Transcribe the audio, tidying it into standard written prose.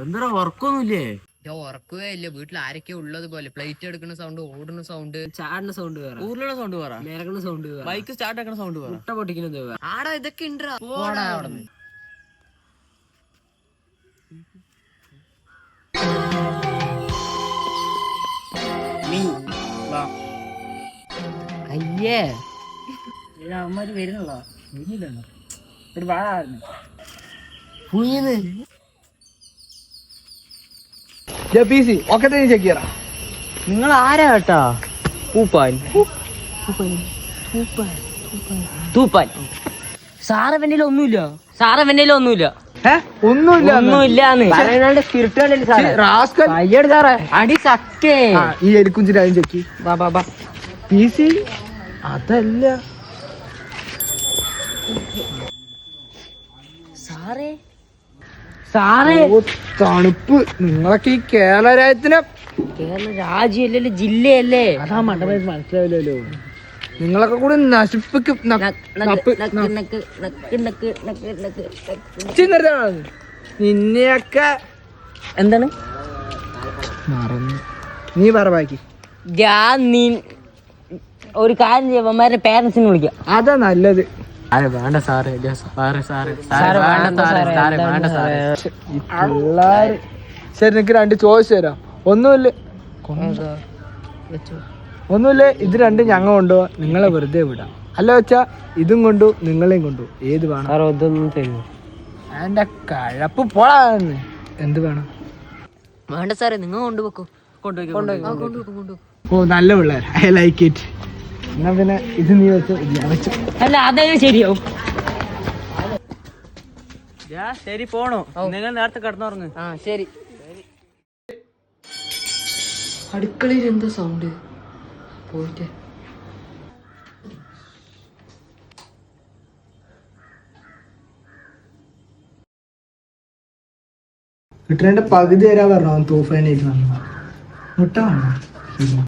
എന്താ വർക്കൊന്നുമില്ലേ? ഉറക്കുകയേ ഇല്ല. വീട്ടിൽ ആരൊക്കെ ഉള്ളത് പോലെ പ്ലേറ്റ് എടുക്കുന്ന സൗണ്ട്, ഓടുന്ന സൗണ്ട്, ചാടുന്ന സൗണ്ട് വേറെ, ഊരിലുള്ള സൗണ്ട് വേറെ, മേലക്കുന്ന സൗണ്ട് വേറെ, ബൈക്ക് സ്റ്റാർട്ട് ആക്കുന്ന സൗണ്ട് വേറെ, മുട്ട പൊട്ടിക്കുന്നത് വേറെ. ആടാ ഇതൊക്കെ ഉണ്ട്. അയ്യേ അവന്മാര് വരുന്നുള്ള ഒരു വാഴായിരുന്നു. നിങ്ങൾ ആരാ കേട്ടാ? തൂപ്പാൻ സാറവന്റെ ഒന്നുമില്ല. അടി സക്കേ ഈ എലിക്കുഞ്ചിന് ചെക്കി അതല്ല സാറേ തണുപ്പ്. നിങ്ങളൊക്കെ ഈ കേരള രാജ്യത്തിന് രാജ്യല്ലേ ജില്ലയല്ലേ? അതാ മണ്ടമായി മനസ്സിലാവില്ലല്ലോ. നിങ്ങളൊക്കെ കൂടി നശിപ്പിക്കും. നിന്നെയൊക്കെ എന്താണ് മറന്നു. നീ പറ ബാക്കി. ഒരു കാര്യം ചെയ്യന്മാരുടെ പേരൻസിനെ വിളിക്കാം. അതാ നല്ലത്. വേണ്ട സാറേ, പിള്ളേര്. ശരി, നിനക്ക് രണ്ട് ചോയ്സ് തരാം. ഒന്നുമില്ല ഇത് രണ്ടും ഞങ്ങൾ കൊണ്ടുപോവാ, നിങ്ങളെ വെറുതെ വിടാം. അല്ല വെച്ചാ ഇതും കൊണ്ടു നിങ്ങളെയും കൊണ്ടു, ഏത് വേണം? എന്റെ കഴപ്പ് പോടാന്ന്. എന്ത് വേണം? വേണ്ട സാറേ, നിങ്ങൾ കൊണ്ടുപോക്കോ. ഓ നല്ല പിള്ളേർ, ഐ ലൈക്ക് ഇറ്റ്. എന്നാ പിന്നെ ഇത് നീ വെച്ചു, ഞാൻ വെച്ചു. അല്ല അതേ ശരിയാവും. ശരി പോണോ? നിങ്ങൾ നേരത്തെ കിടന്നുറങ്ങ്. ശരി. അടുക്കളയിൽ എന്താ സൗണ്ട്? പോയിട്ട് കിട്ടേണ്ട പകുതി തരാ പറഞ്ഞു. തൂഫാനായിട്ട് മുട്ട വേണം.